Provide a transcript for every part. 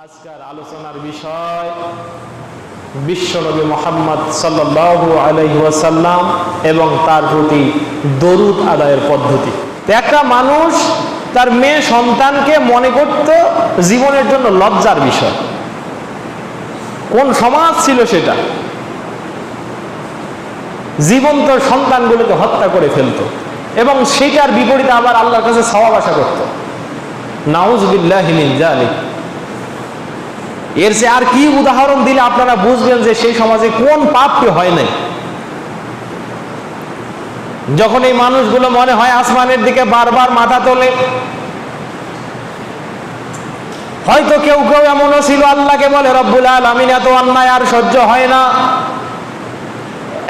আজকের আলোচনার বিষয় বিশ্বনবী মুহাম্মদ সাল্লাল্লাহু আলাইহি ওয়াসাল্লাম এবং তার প্রতি দরুদ আদায়ের পদ্ধতি। একটা মানুষ তার মেয়ে সন্তানকে মনে করত জীবনের জন্য লজ্জার বিষয়। কোন সমাজ ছিল সেটা? জীবন্ত সন্তানগুলোকে হত্যা করে ফেলত এবং সেটার বিপরীতে আবার আল্লাহর কাছে সওয়াব আশা করত। নাউযুবিল্লাহি মিন যালিক। এর চেয়ে আর কি উদাহরণ দিলে আপনারা বুঝবেন যে সেই সমাজে কোন পাপটি হয় নাই। যখন এই মানুষগুলো মনে হয় আসমানের দিকে বারবার মাথা তোলে, হয়তো কেউ কেউ এমনও ছিল আল্লাহকে বলে রব্বুল আলামিন এত অন্যায় আর সহ্য হয় না,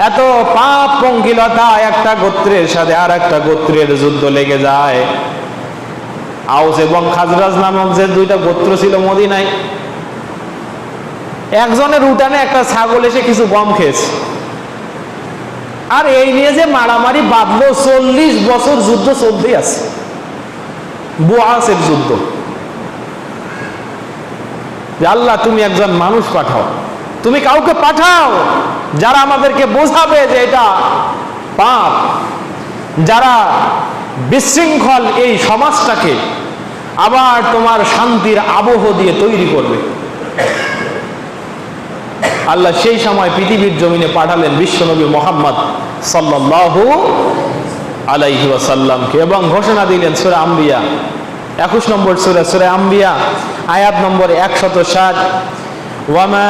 এত পাপ পঙ্কিলতা, একটা গোত্রের সাথে আর একটা গোত্রের যুদ্ধ লেগে যায়। আউস এবং খাজরাজ নামক যে দুইটা গোত্র ছিল মদিনায়, একজনের উঠানে একটা ছাগল এসে কিছু গম খেয়েছে, আর এই নিয়ে যে মারামারি বাঁধলো, 40 বছর যুদ্ধ চলতেই আছে, বুআসের যুদ্ধ। আল্লাহ তুমি একজন মানুষ পাঠাও, তুমি কাউকে পাঠাও যারা আমাদেরকে বোঝাবে যে এটা পাপ, যারা বিশৃঙ্খল এই সমাজটাকে আবার তোমার শান্তির আবহ দিয়ে তৈরি করবে। আল্লাহ সেই সময় পৃথিবীর জমিনে পাঠালেন বিশ্বনবী মুহাম্মদ সাল্লাল্লাহু আলাইহি ওয়াসাল্লামকে এবং ঘোষণা দিলেন সূরা আম্বিয়া 21 নম্বর সূরা আম্বিয়া আয়াত নম্বর 160, ওয়ামা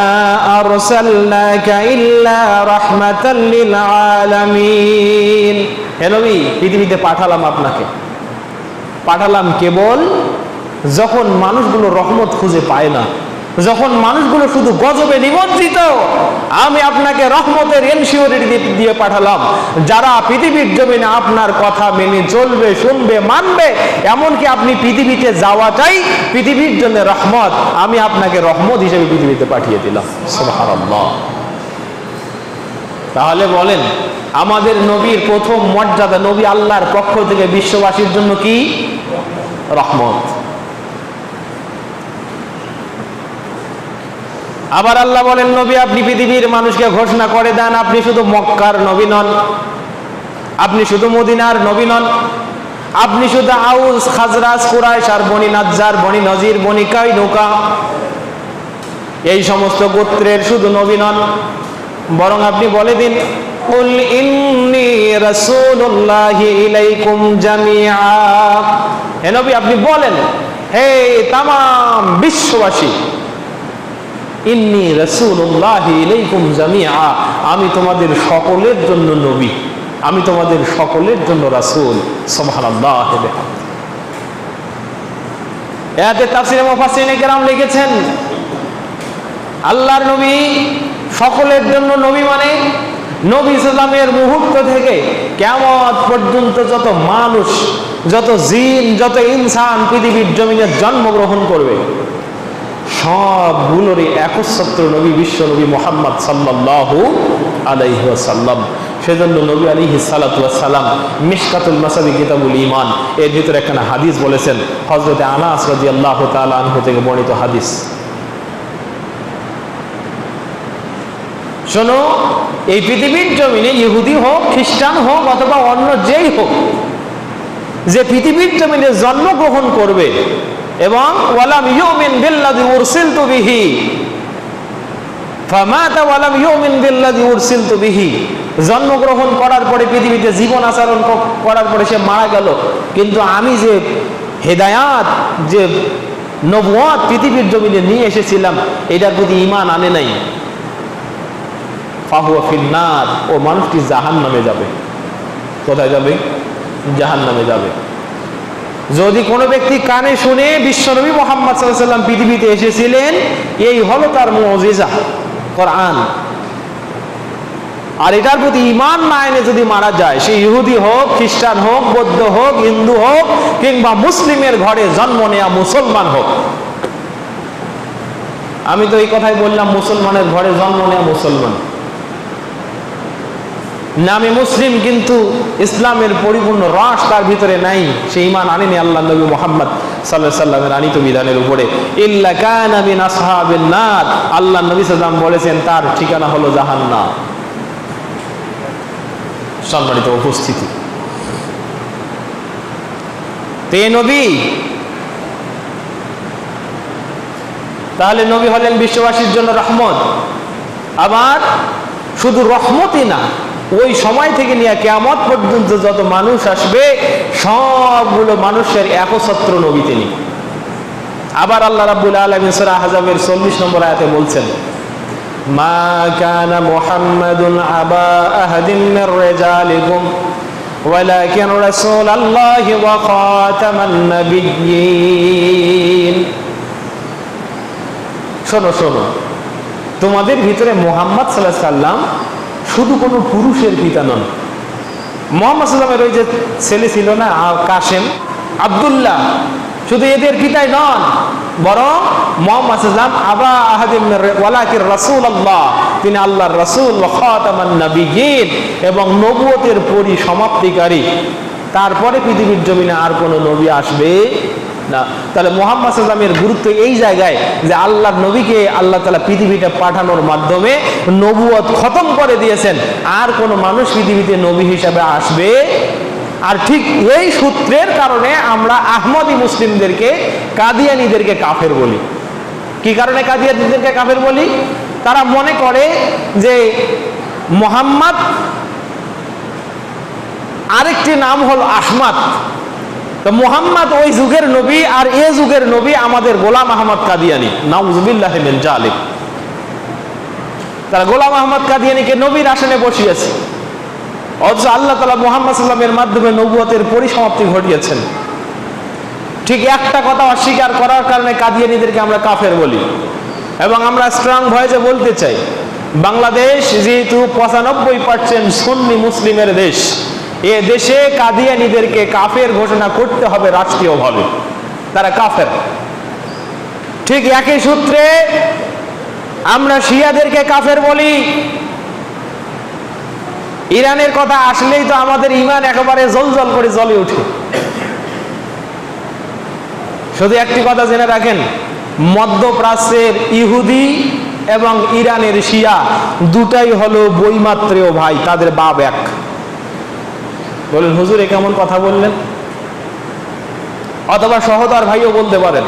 আরসালনাকা ইল্লা রাহমাতাল লিল আলামিন। হে নবী, পৃথিবীতে পাঠালাম আপনাকে, পাঠালাম কেবল যখন মানুষগুলো রহমত খুঁজে পায় না, যখন মানুষগুলো শুধু গজবে নিমজ্জিত, আমি আপনাকে রহমতের এনশিওরিটি দিয়ে পাঠালাম। যারা পৃথিবীর জমিনে আপনার কথা মেনে চলবে, শুনবে, মানবে, এমনকি আপনি পৃথিবীতে যাওয়াটাই পৃথিবীর জন্য রহমত, আমি আপনাকে রহমত হিসেবে পৃথিবীতে পাঠিয়ে দিলাম। সুবহানাল্লাহ। তাহলে বলেন, আমাদের নবীর প্রথম মর্যাদা, নবী আল্লাহর পক্ষ থেকে বিশ্ববাসীর জন্য কি? রহমত। আবার আল্লাহ বলেন, নবী আপনি পৃথিবীর মানুষকে ঘোষণা করে দেন, আপনি শুধু মক্কার নবী নন, আপনি শুধু মদিনার নবী নন, আপনি শুধু আউস, খাজরাজ, কুরাইশ আর বনি নাজ্জার, বনি নজির, বনি কাইনুকা এই সমস্ত গোত্রের শুধু নবী নন, বরং আপনি বলে দিন কুল ইন্নী রাসূলুল্লাহি ইলাইকুম জামিআ। হে নবী আপনি বলেন, হে তামাম বিশ্ববাসী, ইন্নী রাসূলুল্লাহি ইলাইকুম জামিআ, আমি তোমাদের সকলের জন্য নবী, আমি তোমাদের সকলের জন্য রাসূল। সুবহানাল্লাহ। এতে তাফসীরে মুফাসসিরিনে কেরাম লিখেছেন, আল্লাহর নবী সকলের জন্য নবী মানে নবী সাল্লামের মুহূর্ত থেকে কিয়ামত পর্যন্ত যত মানুষ, যত জিন, যত ইনসান পৃথিবীর জমিনে জন্মগ্রহণ করবে, সবগুলোরই একচ্ছত্র নবী বিশ্ব নবী মুহাম্মদ সাল্লাল্লাহু আলাইহি ওয়াসাল্লাম। সেজন্য নবী আলাইহিস সালাতু ওয়াস সালাম মিশকাতুল মাসাবি কিতাবুল ঈমান এর ভিতরে একটা হাদিস বলেছেন, হযরত আনাস রাদিয়াল্লাহু তাআলা আনহু থেকে বর্ণিত হাদিস। শোনো, এই পৃথিবীর জমিনে ইহুদি হোক, খ্রিস্টান হোক অথবা অন্য যেই হোক, যে পৃথিবীর জমিনে জন্মগ্রহণ করবে এবং ওয়ালাম ইউমিন বিল্লাযী উরসিলতু বিহি ফামাতা ওয়ালাম ইউমিন বিল্লাযী উরসিলতু বিহি, জন্মগ্রহণ করার পরে পৃথিবীতে জীবন আচরণ করার পরে সে মারা গেল, কিন্তু আমি যে হেদায়াত, যে নবুয়ত পৃথিবীর জমিনে নিয়ে এসেছিলাম এটার প্রতি ঈমান আনে নাই, ফাহুয়া ফিন্নার, ও মানুষটি জাহান্নামে যাবে। কোথায় যাবে? জাহান্নামে যাবে। যদি কোনো ব্যক্তি কানে শুনে বিশ্বনবী মুহাম্মদ সাল্লাল্লাহু আলাইহি ওয়াসাল্লাম পৃথিবীতে এসেছিলেন, এই হলো তার মুজিজা কোরআন, আর এটার প্রতি ঈমান না এনে যদি মারা যায়, সে ইহুদি হোক, খ্রিস্টান হোক, বৌদ্ধ হোক, হিন্দু হোক, কিংবা মুসলিমের ঘরে জন্ম নেয়া মুসলমান হোক। আমি তো এই কথাই বললাম, মুসলমানের ঘরে জন্ম নেয়া মুসলমান। নামে মুসলিম কিন্তু ইসলামের পরিপূর্ণ রস তার ভিতরে নাই, সে ঈমান আনেনি আল্লাহ নবী মুহাম্মদ সাল্লাল্লাহু আলাইহি ওয়াসাল্লামের আনিত বিধানের উপরে। ইল্লা কানা মিন আসহাবিন নার, আল্লাহ নবী সাল্লাল্লাহু আলাইহি ওয়াসাল্লাম বলেছেন তার ঠিকানা হলো জাহান্নাম। সম্মানিত উপস্থিতি, তে নবী, তাহলে নবী হলেন বিশ্ববাসীর জন্য রহমত। আবার শুধু রহমতই না, ওই সময় থেকে নিয়ে কিয়ামত পর্যন্ত যত মানুষ আসবে সবগুলো মানুষের একছত্র নবী তিনি। আবার আল্লাহ রাব্বুল আলামিন সূরা আহজাবের 40 নম্বর আয়াতে বলছেন, মা কানা মুহাম্মাদুন আবা আহাদিন মির রিজালিকুম ওয়ালাকিন রাসূলুল্লাহি ওয়া খাতামান নাবিয়্যিন। শোনো শোনো, তোমাদের ভিতরে মুহাম্মদ সাল্লাল্লাহু আলাইহি সাল্লাম শুধু কোনো পুরুষের পিতা নন। মুহাম্মদ সাল্লামের ওই যে ছেলে ছিল না কাসেম, আব্দুল্লাহ, শুধু এদের পিতাই নন, বরং মুহাম্মদ সাল্লাম আবা আহাদিম ওয়ালাকিন রাসূলুল্লাহ, তিনি আল্লাহর রাসূল ওয়া খাতামান নাবিয়্যিন, এবং নবুয়তের পরিসমাপ্তিকারী। তারপরে পৃথিবীর জমিনে আর কোনো নবী আসবে না। তাহলে মুহাম্মদ সাল্লাল্লাহু আলাইহি ওয়াসাল্লামের গুরুত্ব এই জায়গায় যে আল্লাহর নবীকে আল্লাহ তাআলা পৃথিবীতে পাঠানোর মাধ্যমে নবুয়ত খতম করে দিয়েছেন, আর কোনো মানুষ পৃথিবীতে নবী হিসাবে আসবে। আর ঠিক এই সূত্রের কারণে আমরা আহমদী মুসলিমদেরকে, কাদিয়ানীদেরকে কাফের বলি। কি কারণে কাদিয়ানীদেরকে কাফের বলি? তারা মনে করে যে মুহাম্মদ আরেকটি নাম হলো আহমদ, তো মুহাম্মদ ওই যুগের নবী আর এ যুগের নবী আমাদের গোলাম আহমদ কাদিয়ানী, নাউযুবিল্লাহি মিন জালিক। তারা গোলাম আহমদ কাদিয়ানীকে নবীর আসনে বসিয়েছে, অথচ আল্লাহ তাআলা মুহাম্মদ সাল্লাল্লাহু আলাইহি ওয়াসাল্লামের মাধ্যমে নবুয়তের পরিসমাপ্তি ঘটিয়েছেন। ঠিক একটা কথা অস্বীকার করার কারণে কাদিয়ানীদেরকে আমরা কাফের বলি। এবং আমরা স্ট্রং ভয়েসে বলতে চাই, বাংলাদেশ যেহেতু 95% সুন্নি মুসলিমের দেশ, এ দেশে কাদিয়ানীদেরকে কাফের ঘোষণা করতে হবে রাষ্ট্রীয়ভাবে, তারা কাফের। ঠিক একই সূত্রে আমরা শিয়াদেরকে কাফের বলি। ইরানের কথা আসলেই তো আমাদের ঈমান একেবারে জ্বলজ্বল করে জ্বলে ওঠে। শুধু একটি কথা জেনে রাখেন, মধ্যপ্রাচ্যের ইহুদি এবং ইরানের শিয়া দুটাই হলো বৈমাত্রেয় ভাই, তাদের বাপ এক। বলেন হুজুর এ কেমন কথা বললেন? অথবা সহোদর ভাইও বলতে পারেন,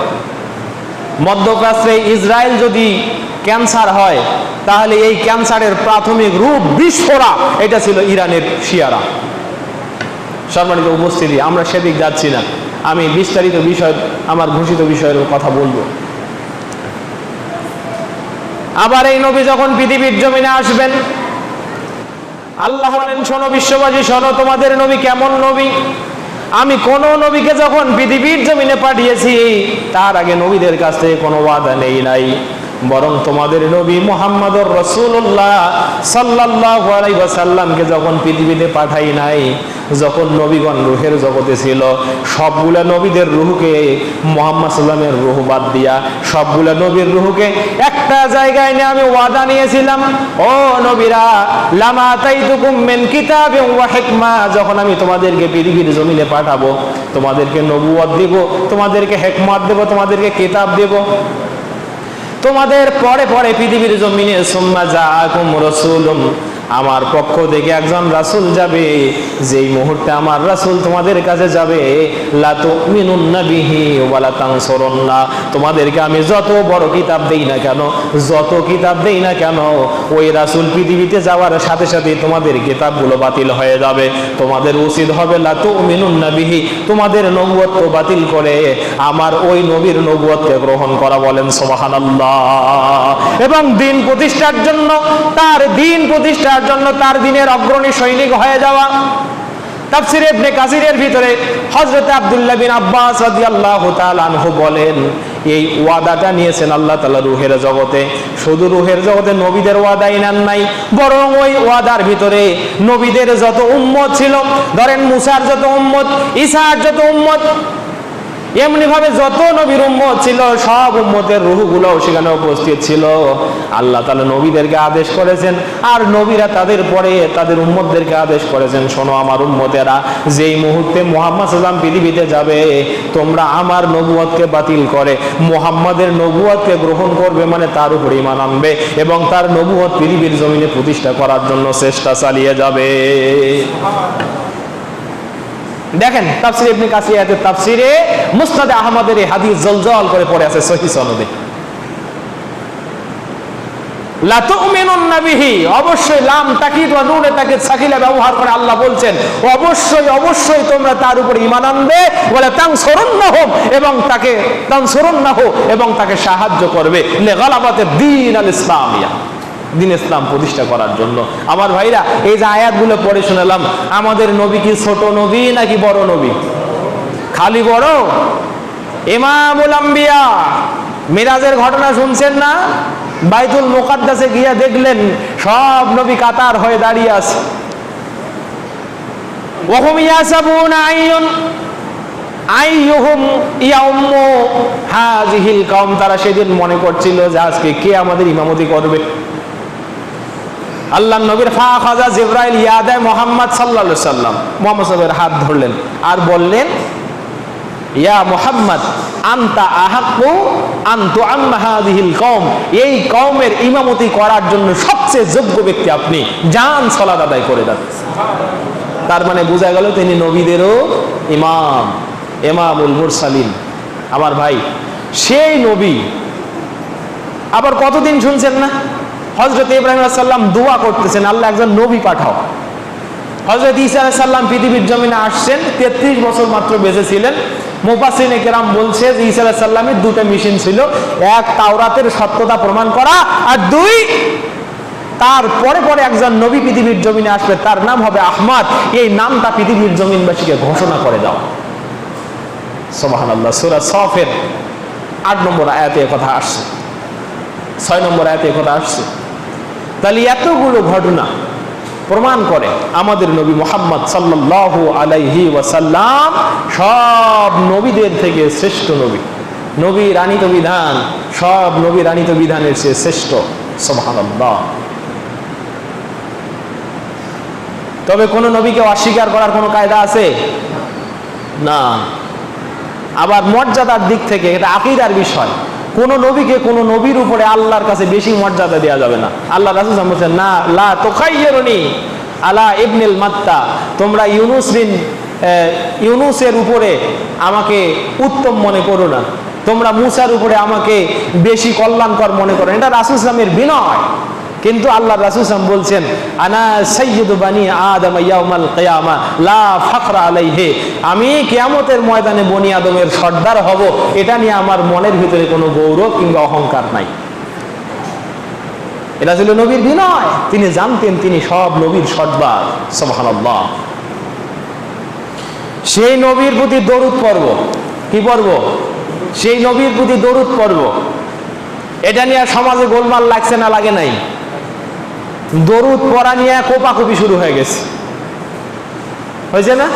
মধ্যপ্রাচ্যে ইসরায়েল যদি ক্যান্সার হয়, তাহলে এই ক্যান্সারের প্রাথমিক রূপ বিস্ফোরা, এটা ছিল ইরানের শিয়ারা। সম্মানিত উপস্থিতি, আমরা সেদিক যাচ্ছি না, আমি বিস্তারিত বিষয়, আমার ঘোষিত বিষয়ের কথা বলবো। আবার এই নবী যখন পৃথিবীর জমিনে আসবেন, আল্লাহ বলেন, শোনো বিশ্ববাসী, শোনো তোমাদের নবী কেমন নবী। আমি কোন নবীকে যখন পৃথিবীর জমিনে পাঠিয়েছি, তার আগে নবীদের কাছ থেকে কোনো ওয়াদা নেই নাই, বরং তোমাদের নবী মুহাম্মদুর রাসূলুল্লাহ সাল্লাল্লাহু আলাইহি ওয়াসাল্লামকে যখন পৃথিবীতে পাঠাই নাই, যখন নবীগণ রূহের জগতে ছিল, সবগুলা নবীদের রূহকে মুহাম্মদ সাল্লামের রূহ বাদ দিয়া সবগুলা নবীর রূহকে একটা জায়গায় নিয়ে আমি ওয়াদা নিয়েছিলাম, ও নবীরা, লামা আতাইতুকুম মিন কিতাবিন ওয়া হিকমা, যখন আমি তোমাদেরকে পৃথিবীর জমিনে পাঠাবো, তোমাদেরকে নবুয়ত দেব, তোমাদেরকে হিকমত দেব, তোমাদেরকে কিতাব দেব। তোমাদের পরে পরে পৃথিবীর জমিনে সুম্মা জাআকুম রাসূলুম, আমার পক্ষ থেকে একজন রাসূল যাবে, যেই মুহূর্তে আমার রাসূল তোমাদের কাছে যাবে, লা তুমিনুন্না বিহি ওয়া লা তানসুরুন্না, তোমাদেরকে আমি যত বড় কিতাব দেই না কেন, যত কিতাব দেই না কেন, ওই রাসূল পৃথিবীতে যাওয়ার সাথে সাথে তোমাদের কিতাবগুলো বাতিল হয়ে যাবে। তোমাদের উচিত হবে লা তুমিনুন্না বিহি, তোমাদের নবুয়ত বাতিল করে আমার ওই নবীর নবুয়তকে গ্রহণ করা। বলেন সুবহানাল্লাহ। এবং দিন প্রতিষ্ঠার জন্য, তার দিন প্রতিষ্ঠার জন্য, তার দিনের অগ্রণী সৈনিক হয়ে যাওয়া। তাফসীরে ইবনে কাসিরের ভিতরে হযরত আব্দুল্লাহ বিন আব্বাস রাদিয়াল্লাহু তাআলা আনহু বলেন, এই ওয়াদাটা নিয়েছেন আল্লাহ তাআলা রূহের জগতে। শুধু রূহের জগতে নবীদের ওয়াদাই নেন নাই, বরং ওই ওয়াদার ভিতরে নবীদের যত উম্মত ছিল, ধরেন মুসার যত উম্মত, ঈসার যত উম্মত, এমনি ভাবে যত নবীর উম্মত ছিল সব উম্মতের রূহগুলো সেখানে উপস্থিত ছিল। আল্লাহ তাআলা নবীদেরকে আদেশ করেছেন, আর নবীরা তাদের পরে তাদের উম্মতদেরকে আদেশ করেছেন, শোনো আমার উম্মতেরা, যেই মুহূর্তে মুহাম্মদ সাল্লাল্লাহু আলাইহি ওয়াসাল্লাম পৃথিবীতে যাবে, তোমরা আমার নবুয়তকে বাতিল করে মুহাম্মাদের নবুয়তকে গ্রহণ করবে, মানে তার উপর ঈমান আনবে এবং তার নবুয়ত পৃথিবীর জমিনে প্রতিষ্ঠা করার জন্য চেষ্টা চালিয়ে যাবে। দেখেন তাফসীর ইবনে কাসির আয়াতের তাফসীরে মুসনাদে আহমদের এই হাদিস জলজল করে পড়ে আছে সহিহ সনদে। লা তুমিনুন্না বিহি, অবশ্যই লাম তাকিদ ওয়া নুনে তাকিদ সাকিলা ব্যবহার করে আল্লাহ বলছেন অবশ্যই অবশ্যই তোমরা তার উপর ঈমান আনবে, ওয়ালা তানসুরুন্নাহু, এবং তাকে তানসুরুন্নাহু, এবং তাকে সাহায্য করবে, লিগালাবাতিদ দ্বীন আল ইসলামিয়া, দ্বীন ইসলাম প্রতিষ্ঠা করার জন্য। আমার ভাইরা, এই যে আয়াতগুলো পড়ে শোনালাম, আমাদের নবী কি ছোট নবী নাকি বড় নবী? খালি বড়? ইমামুল আম্বিয়া মিরাজের ঘটনা শুনছেন না? বাইতুল মুকাদ্দাসে গিয়ে দেখলেন সব নবী কাতার হয়ে দাঁড়িয়ে আছে। ওয়াহুম ইয়াসাবুনা আইয়ুহুম ইয়াউম্মু হাযিহিল কওম, তারা সেদিন মনে করছিল যে আজকে কে আমাদের ইমামতি করবে। আল্লাহ নবীর ফাখাযা জিবরাইল ইয়াদে মুহাম্মদ সাল্লাল্লাহু আলাইহি সাল্লাম, মুহাম্মদ সাল্লাল্লাহু হাত ধরলেন আর বললেন, ইয়া মুহাম্মদ আনতা আহাক্কু আন তুআম্মা হাযিহিল কওম, এই কওমের ইমামতি করার জন্য সবচেয়ে যোগ্য ব্যক্তি আপনি, যান সালাত আদায় করে দেন। তার মানে বোঝা গেল তিনি নবীদেরও ইমাম, ইমামুল মুরসালিন। আমার ভাই, সেই নবী আবার কতদিন শুনছেন না হযরত ইব্রাহিম আলাইহিস সালাম দোয়া করতেছেন, আল্লাহ একজন নবী পাঠাও। হযরত ঈসা আলাইহিস সালাম পৃথিবীর জমিনে আসছেন, 33 বছর মাত্র বেঁচে ছিলেন। মুফাসসিরিনে কেরাম বলছে যে ঈসা আলাইহিস সালামের দুটো মিশন ছিল, এক তাওরাতের সত্যতা প্রমাণ করা, আর দুই তারপরে পরে একজন নবী পৃথিবীর জমিনে আসবে, তার নাম হবে আহমদ, এই নামটা পৃথিবীর জমিনবাসীকে ঘোষণা করে দাও। সুবহানাল্লাহ। সূরা সফের 8 নম্বর আয়াতে কথা আসছে, 6 নম্বর আয়াতে কথা আসছে। তাহলে এতগুলো ঘটনা প্রমাণ করে আমাদের নবী মুহাম্মদ সাল্লাল্লাহু আলাইহি ওয়াসাল্লাম সব নবীদের থেকে শ্রেষ্ঠ নবী, নবীর আনিত বিধান সব নবীর আনিত বিধানের চেয়ে শ্রেষ্ঠ। সুবহানাল্লাহ। তবে কোন নবীকে অস্বীকার করার কোনো কায়দা আছে না। আবার মর্যাদার দিক থেকে এটা আকীদার বিষয়, কোন নবীকে কোন নবীর উপরে আল্লাহর কাছে বেশি মর্যাদা দেওয়া যাবে না। আল্লাহ রাসূল বলেছেন, না লা তুখাইয়িরুনি আলা ইবনিল মাত্তা, তোমরা ইউনুসের উপরে আমাকে উত্তম মনে করো না, তোমরা মুসার উপরে আমাকে বেশি কল্যাণকর মনে করো। এটা রাসূল সাল্লাল্লাহু আলাইহি ওয়াসাল্লামের বিনয়, কিন্তু আল্লাহ রাসূল সাল্লাল্লাহু আলাইহি ওয়াসাল্লাম বলছেন, আনা সাইয়্যিদু বানি আদম ইয়াউমাল কিয়ামা লা ফাখরা আলাইহি, আমি কিয়ামতের ময়দানে বনি আদমের সর্দার হব, এটা নিয়ে আমার মনের ভিতরে কোনো গৌরব কিংবা অহংকার নাই। এটা ছিল নবীর বিনয়, তিনি জানতেন তিনি সব নবীর সর্দার। সুবহানাল্লাহ। সেই নবীর প্রতি দরুদ পড়ব, কি পড়ব? সেই নবীর প্রতি দরুদ পড়ব। এটা নিয়ে সমাজে গোলমাল লাগছে না লাগে নাই? দরুদ পড়া নিয়ে কোপাকুপি শুরু হয়ে গেছে, হয়েছে না?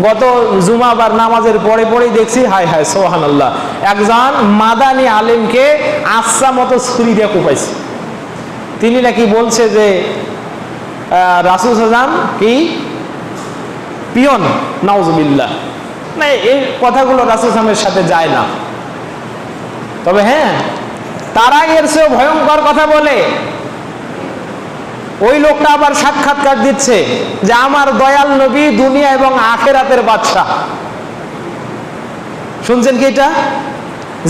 গত জুমাবার নামাজের পরে পরেই দেখছি, হায় হায় সুবহানাল্লাহ, একজন মাদানী আলেমকে আচ্ছা মতো ছুরি দিয়ে কোপাইছে। তিনি নাকি বলছে যে রাসূল সাল্লাল্লাহু আলাইহি ওয়াসাল্লাম কি পিয়ন, নাউজুবিল্লাহ। না, এই কথাগুলো রাসূল সাল্লাল্লাহু আলাইহি ওয়াসাল্লামের সাথে যায় না। তবে হ্যাঁ, তারা এর চেয়েও ভয়ঙ্কর কথা বলে। ওই লোকটা আবার সাক্ষাৎকার দিচ্ছে যে আমার দয়াল নবী দুনিয়া এবং আখিরাতের বাদশাহ। শুনছেন কি এটা?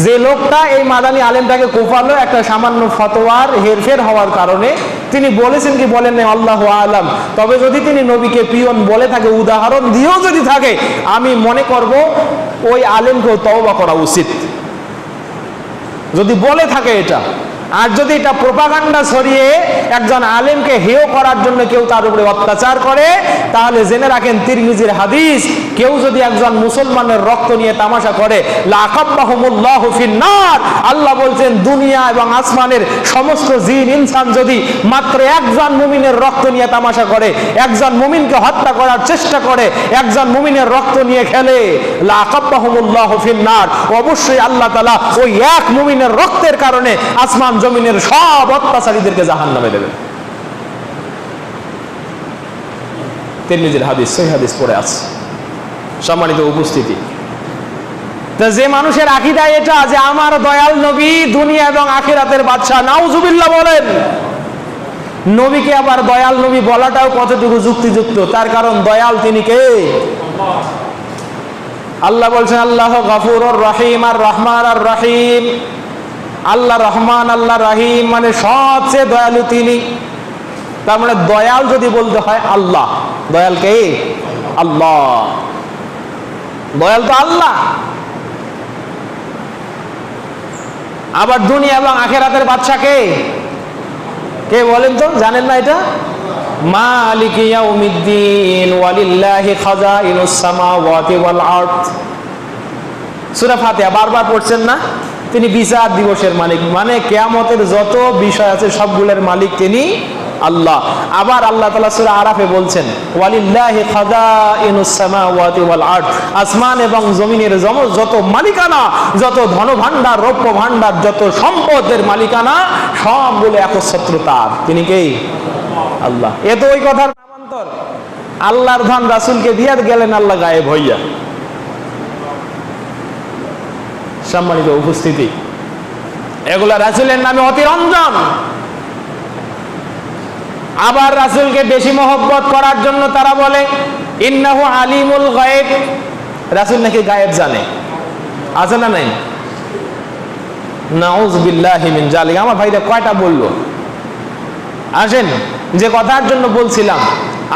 যে লোকটা এই মাদানী আলেমটাকে কোপালো একটা সামান্য ফতোয়ার হেরফের হওয়ার কারণে, তিনি বলেছেন কি বলেন না আল্লাহু আলাম, তবে যদি তিনি নবীকে পিয়ন বলে থাকে, উদাহরণ দিয়েও যদি থাকে, আমি মনে করব ওই আলেমকেও তওবা করা উচিত। যদি বলে থাকে এটা, আর যদি এটা প্রোপাগান্ডা ছড়িয়ে একজন আলেমকে হেয় করার জন্য কেউ তার উপরে অত্যাচার করে, তাহলে জেনে রাখেন তিরমিজির হাদিস, কেউ যদি একজন মুসলমানের রক্ত নিয়ে তামাশা করে লাকাব্বাহুমুল্লাহু ফিন্নার, আল্লাহ বলছেন দুনিয়া এবং আসমানের সমস্ত জিন ইনসান যদি মাত্র একজন মুমিনের রক্ত নিয়ে তামাশা করে, একজন মুমিনকে হত্যা করার চেষ্টা করে, একজন মুমিনের রক্ত নিয়ে খেলে, লাকাব্বাহুমুল্লাহু ফিন্নার, অবশ্যই আল্লাহ তাআলা ওই এক মুমিনের রক্তের কারণে আসমান জমিনের সব অত্যাচারীদেরকে জাহান্নামে দেবেন। তিরমিজির হাদিস, সহিহ হাদিস পড়ে আছে। সম্মানিত উপস্থিতি, যে মানুষের আকীদা এটা যে আমার দয়াল নবী দুনিয়া এবং আখিরাতের বাদশা, নাউজুবিল্লাহ বলেন, নবীকে আবার দয়াল নবী বলাটাও কতটুকু যুক্তিযুক্ত, তার কারণ দয়াল তিনি কে? আল্লাহ বলছেন আল্লাহ গফুরুর রহিম আর রহমান আর রহিম। আল্লাহ রহমান আল্লাহ রহিম মানে সবচেয়ে দয়ালু তিনি। তার মানে দয়াল যদি বলতে হয় আল্লাহ, দয়াল কে? আল্লাহ, দয়াল তো আল্লাহ। আবার দুনিয়া এবং আখিরাতের বাদশা কে? কে বলেন তো, জানেন না এটা? মালিক ইয়াউমিদ্দিন ওয়ালিল্লাহি খাজাইনুস সামাওয়াতি ওয়াল আরদ। সূরা ফাতিহা বারবার পড়ছেন না? তিনি বিচার দিবসের মালিক, মানে কিয়ামতের যত বিষয় আছে সবগুলোর মালিক তিনি আল্লাহ। আবার আল্লাহ তাআলা সূরা আরাফে বলছেন ওয়ালিল্লাহি খাজাইনুস সামাওয়াতি ওয়াল আরদ, আসমান এবং জমিনের যত মালিকানা, যত ধন ভাণ্ডার, রৌপ্য ভাণ্ডার, যত সম্পদের মালিকানা সবগুলো একচ্ছত্র তার। তিনি কে? আল্লাহ। এ তো ওই কথার নামান্তর, আল্লাহর ধন রাসূলকে দিয়ে গেলেন আল্লাহ গায়েব হইয়া। সম্মানিত উপস্থিতি, এগুলা রাসূলের নামে অতিরঞ্জন। আবার রাসূলকে বেশি মহব্বত করার জন্য তারা বলে ইন্নাহু আলিমুল গায়েব, রাসূল নাকি গায়েব জানে। আছে না নাই? নাউযুবিল্লাহি মিন জালিক। আমার ভাইরা কয়টা বললো? আসেন, যে কথার জন্য বলছিলাম,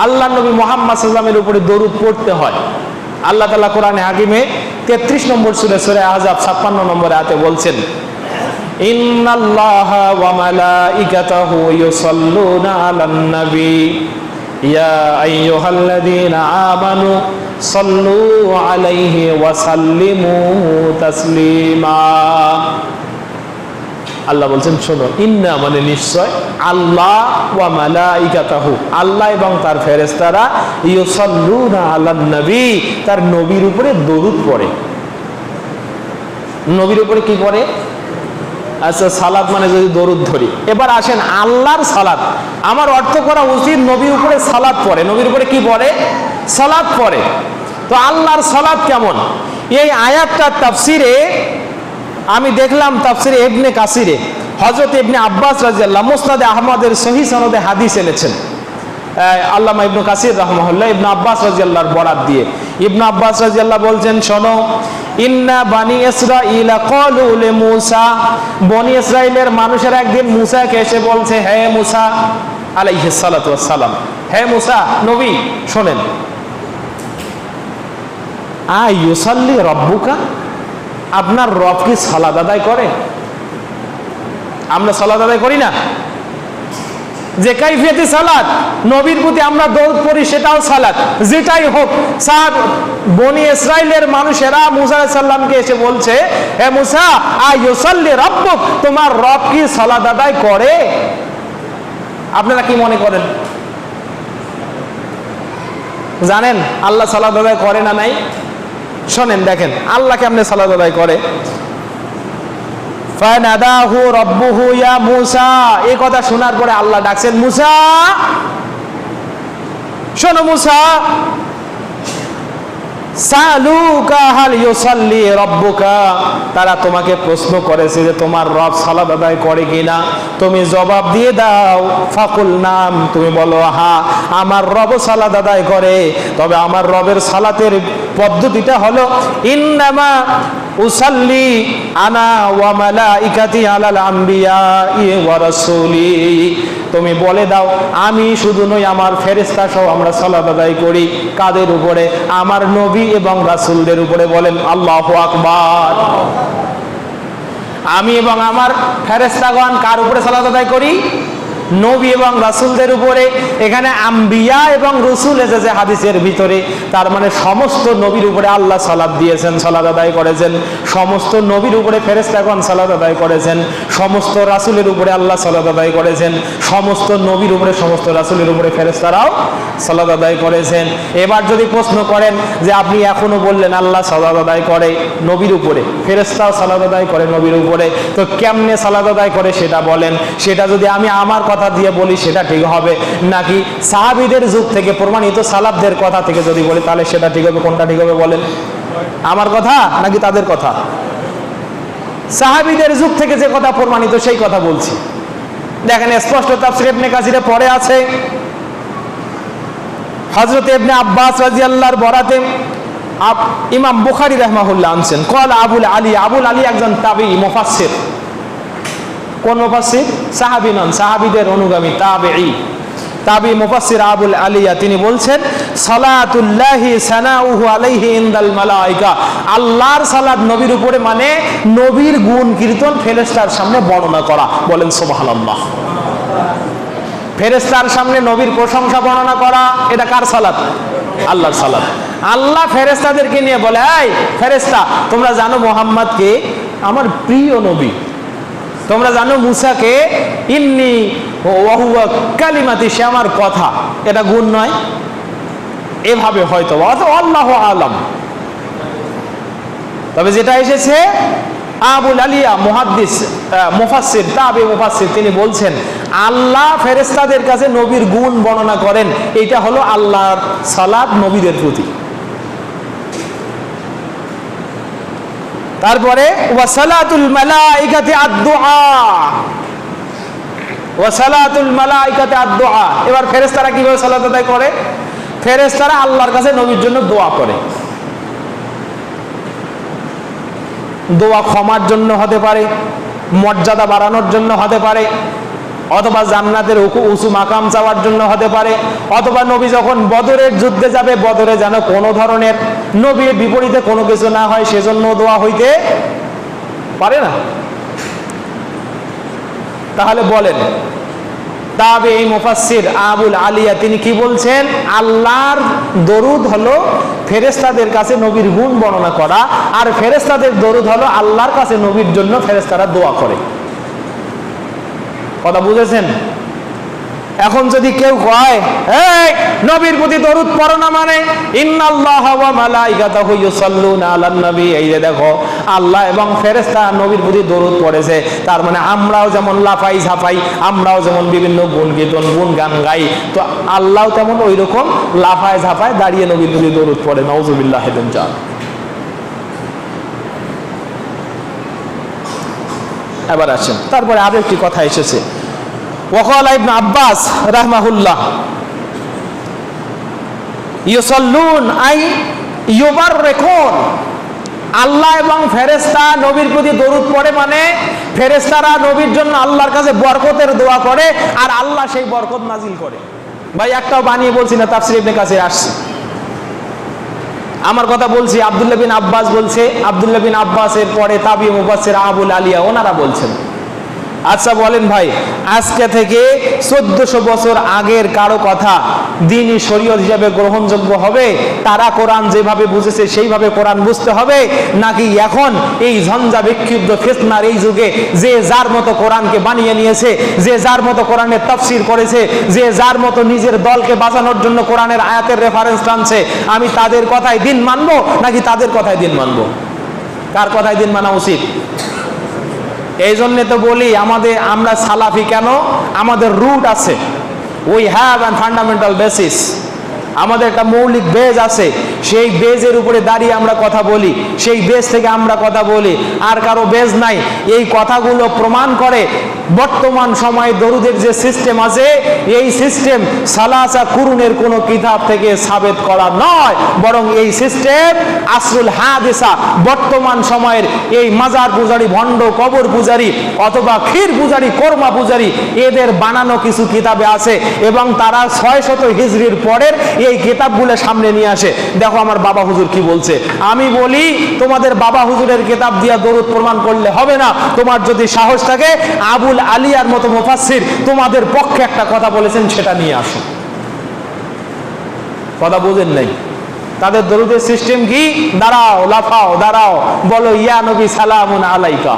আল্লাহ নবী মুহাম্মদ সাল্লাল্লাহু আলাইহি ওয়াসাল্লামের উপরে দরুদ পড়তে হয়। আল্লাহ তাআলা কোরআনে হাকিমে 33 নম্বর সূরা, সূরা আহজাব 56 নম্বর আয়াতে বলছেন ইন্নাল্লাহা ওয়া মালাইকাতাহু ইউসাল্লুনা আলান নবী ইয়া আইয়ুহাল্লাযীনা আমানু সাল্লু আলাইহি ওয়া সাল্লিমু তাসলিমা। আল্লাহ বলছেন শোনো, ইন্না মানে নিশ্চয়, আল্লাহ ওয়া মালাইকাতাহু আল্লাহ এবং তার ফেরেশতারা, ইউসাল্লুনা আলান নবী তার নবীর উপরে দরুদ পড়ে। নবীর উপরে কি পড়ে? আচ্ছা, সালাত মানে যদি দরুদ ধরি, এবার আসেন আল্লাহর সালাত, আমার অর্থ করা উচিত নবীর উপরে সালাত পড়ে। নবীর উপরে কি পড়ে? সালাত পড়ে। তো আল্লাহর সালাত কেমন? এই আয়াতটার তাফসিরে আমি দেখলাম, তাফসিরে ইবনে কাসিরে হযরত ইবনে আব্বাস রাদিয়াল্লাহু মুসনাদে আহমদের সহিহ সনদে হাদিস এনেছেন। আল্লামা ইবনে কাসির রাহমাহুল্লাহ ইবনে আব্বাস রাদিয়াল্লাহর বরাত দিয়ে ইবনে আব্বাস রাদিয়াল্লাহু বলছেন শোনো, ইন্না বানি ইসরাঈলা ক্বালু লিমূসা, বনি ইসরাইলের মানুষেরা একদিন মুসাকে এসে বলছে, হে মুসা আলাইহিস সালাতু ওয়াস সালাম, হে মুসা নবী শোনেন, আইয়ুসাল্লি রাব্বুকা, আপনার রব কি সালাত আদায় করে? আমরা সালাত আদায় করি না? যে কাইফিয়াতি সালাত নবীর প্রতি আমরা দরুদ পড়ি সেটাও সালাত, যেটাই হোক। বনি ইসরাইলের মানুষেরা মুসা আলাইহিস সালামকে এসে বলছে, হে মুসা আইয়ুসাল্লি রাব্বুক, তোমার রব কি সালাত আদায় করে? আপনারা কি মনে করেন? জানেন আল্লাহ সালাত আদায় করে না নাই? শোনেন, দেখেন আল্লাহ কেমনে সালাত আদায় করে। ফানাদাহু রাব্বুহু ইয়া মুসা, এই কথা শোনার পরে আল্লাহ ডাকছেন, মুসা শোনো, মুসা সালুকা হাল ইউসাল্লি রাব্বুকা, তারা তোমাকে প্রশ্ন করেছে যে তোমার রব সালাত আদায় করে কিনা, তুমি জবাব দিয়ে দাও। ফাকুল নাম, তুমি বলো হ্যাঁ আমার রব সালাত আদায় করে। তবে আমার রবের সালাতের পদ্ধতিটা হলো ইন্নামা উসাল্লি আনা ওয়া মালাইকাতি আলাল আমবিয়াই ওয়া রাসূলি, তুমি বলে দাও আমি শুধু নই, আমার ফেরেশতা সহ আমরা সালাত আদায় করি। কাদের উপরে? আমার নবী এবং রাসূলদের উপরে। বলেন আল্লাহু আকবার। আমি এবং আমার ফেরেশতাগণ কার উপরে সালাত আদায় করি? নবী এবং রাসূলদের উপরে। এখানে আম্বিয়া এবং রসুল এসেছে হাদিসের ভিতরে, তার মানে সমস্ত নবীর উপরে আল্লাহ সালাত দিয়েছেন, সালাত আদায় করেছেন। সমস্ত নবীর উপরে ফেরেশতাগণ সালাত আদায় করেছেন। সমস্ত রাসূলের উপরে আল্লাহ সালাত আদায় করেছেন। সমস্ত নবীর উপরে, সমস্ত রাসূলের উপরে ফেরেশতারাও সালাত আদায় করেছেন। এবার যদি প্রশ্ন করেন যে আপনি এখনো বললেন আল্লাহ সালাত আদায় করে নবীর উপরে, ফেরেশতাও সালাত আদায় করে নবীর উপরে, তো কেমনে সালাত আদায় করে সেটা বলেন। সেটা যদি আমি আমার কথা দিয়ে বলি সেটা ঠিক হবে, নাকি সাহাবীদের যুগ থেকে প্রমাণিত সালাফদের কথা থেকে যদি বলি তাহলে সেটা ঠিক হবে? কোনটা ঠিক হবে বলেন? আমার কথা নাকি তাদের কথা? সাহাবীদের যুগ থেকে যে কথা প্রমাণিত সেই কথা বলছি। দেখেন স্পষ্ট তাফসীর ইবনে কাসিরে পড়ে আছে, হযরত ইবনে আব্বাস রাদিয়াল্লাহু বরাতে ইমাম বুখারী রাহমাহুল্লাহ আনছেন, ক্বালা আবুল আলী, আবুল আলী একজন তাবিঈ মুফাসসির। কোন মুফাসসির? সাহাবী নন, সাহাবীদের অনুগামী তাবিঈ, তাবিঈ মুফাসসির আবুল আলিয়া। তিনি বলছেন সালাতুল্লাহি সানাউহু আলাইহি ইনদাল মালায়েকা, আল্লাহর সালাত নবীর উপরে মানে নবীর গুণ কীর্তন ফেরেশতার সামনে বর্ণনা করা। বলেন সুবহানাল্লাহ। ফেরেশতার সামনে নবীর প্রশংসা বর্ণনা করা, এটা কার সালাত? আল্লাহর সালাত। আল্লাহ ফেরেশতাদেরকে নিয়ে বলে, এই ফেরেশতা, তোমরা জানো মুহাম্মদকে আমার প্রিয় নবী, তোমরা জানো মুসাকে ইন্নী ওয়া হুয়া কালিমাতি, সে আমার কথা, এটা গুণ নয়? এভাবে হয়তো আল্লাহু আলাম। তবে যেটা এসেছে আবুল আলিয়া মুহাদ্দিস মুফাসসির তাবিঈ মুফাসসির, তিনি বলছেন আল্লাহ ফেরেশতাদের কাছে নবীর গুণ বর্ণনা করেন, এটা হলো আল্লাহর সালাত নবীদের প্রতি। তারপরে ওয়াসালাতুল মালাইকাতি আদ-দুআ, ওয়াসালাতুল মালাইকাতি আদ-দুআ। এবার ফেরেশতারা কিভাবে সালাত আদায় করে? ফেরেশতারা আল্লাহর কাছে নবীর জন্য দোয়া করে। দোয়া ক্ষমার জন্য হতে পারে, মর্যাদা বাড়ানোর জন্য হতে পারে, অথবা জান্নাতের উঁচু মাকাম চাওয়ার জন্য হতে পারে, অথবা নবী যখন বদরের যুদ্ধে যাবে, বদরে যেন কোনো ধরনের নবীর বিপরীতে কোনো কিছু না হয় সেজন্য দোয়া হইতে পারে না? তাহলে বলেন তাবিঈ মুফাসসির আবুল আলিয়া তিনি কি বলছেন? আল্লাহর দরুদ হলো ফেরেশতাদের কাছে নবীর গুণ বর্ণনা করা, আর ফেরেশতাদের দরুদ হলো আল্লাহর কাছে নবীর জন্য ফেরেশতারা দোয়া করে। কথা বুঝেছেন? এখন যদি কেউ কয় এই নবীর প্রতি দরুদ পড়ো না, মানে ইন্নাল্লাহা ওয়া মালাইকাতাহু ইউসাল্লুনা আলান নবী, এই যে দেখো আল্লাহ এবং ফেরেশতা নবীর প্রতি দরুদ পড়েছে, তার মানে আমরাও যেমন লাফাই ঝাপাই, আমরাও যেমন বিভিন্ন গুণ কীর্তন গুণ গান গাই, তো আল্লাহও তেমন ওই রকম লাফায় ঝাপায় দাঁড়িয়ে নবীর প্রতি দরুদ পড়ে। নাউযুবিল্লাহি মিন যালিক। এবার আসেন, তারপরে আরো একটি কথা এসেছে, ওয়াকালা ইবনে আব্বাস রাহমাহুল্লাহ ইউসাল্লুন আই ইউবাররিকুন, আল্লাহ এবং ফেরেশতা নবীর প্রতি দরুদ পড়ে মানে ফেরেশতারা নবীর জন্য আল্লাহর কাছে বরকতের দোয়া করে, আর আল্লাহ সেই বরকত নাজিল করে। ভাই একটাও বানিয়ে বলছি না, তাফসীর ইবনে কাসির আসছে। আমার কথা বলছি, আব্দুল্লাহ বিন আব্বাস বলছে, আব্দুল্লাহ বিন আব্বাসের পরে তাবিঈ মুফাসসির আবুল আলিয়া ওনারা বলছেন। আচ্ছা বলেন ভাই, আজকে থেকে 1400 বছর আগের কারো কথা দ্বীনি শরীয়ত হিসেবে গ্রহণযোগ্য হবে? তারা কোরআন যেভাবে বুঝেছে সেইভাবে কোরআন বুঝতে হবে, নাকি এখন এই ঝঞ্ঝা বিক্ষিপ্ত ফিতনার এই যুগে যে যার মতো কোরআনকে বানিয়ে নিয়েছে, যে যার মতো কোরআনের তাফসীর করেছে, যে যার মতো নিজের দলকে বাঁচানোর জন্য কোরআনের আয়াতের রেফারেন্স টানছে, আমি তাদের কথায় দিন মানবো নাকি তাদের কথায় দিন মানবো? কার কথায় দিন মানা উচিত? এই জন্য তো বলি আমরা সালাফি কেন? আমাদের রুট আছে, we have an fundamental basis, আমাদের একটা মৌলিক বেজ আছে, সেই বেজের উপরে দাঁড়িয়ে আমরা কথা বলি, সেই বেজ থেকে আমরা কথা বলি, আর কারো বেজ নাই। এই কথাগুলো প্রমাণ করে বর্তমান সময়ে দরুদের যে সিস্টেম আছে, এই সিস্টেম সালাসা কুরুনের কোনো কিতাব থেকে সাবেত করা নয়, বরং এই সিস্টেম আসরুল হাদিসা, বর্তমান সময়ের এই মাজার পূজারী, ভণ্ড কবর পূজারী অথবা ক্ষীর পূজারী, কোরমা পূজারী, এদের বানানো কিছু কিতাবে আছে, এবং তারা 600 হিজরির পরের এই কিতাবগুলো সামনে নিয়ে আসে, দেখো আমার বাবা হুজুর কি বলছে। আমি বলি তোমাদের বাবা হুজুরের কিতাব দিয়া দরুদ প্রমাণ করলে হবে না, তোমার যদি সাহস থাকে আবুল আলিয়ার মতো মুফাসসির তোমাদের পক্ষে একটা কথা বলেছেন সেটা নিয়ে আসো। কথা বোঝেন নাই? তাদের দরুদের সিস্টেম কি? দাঁড়াও, লাফাও, দাঁড়াও, বলো ইয়া নবী সালামুন আলাইকা,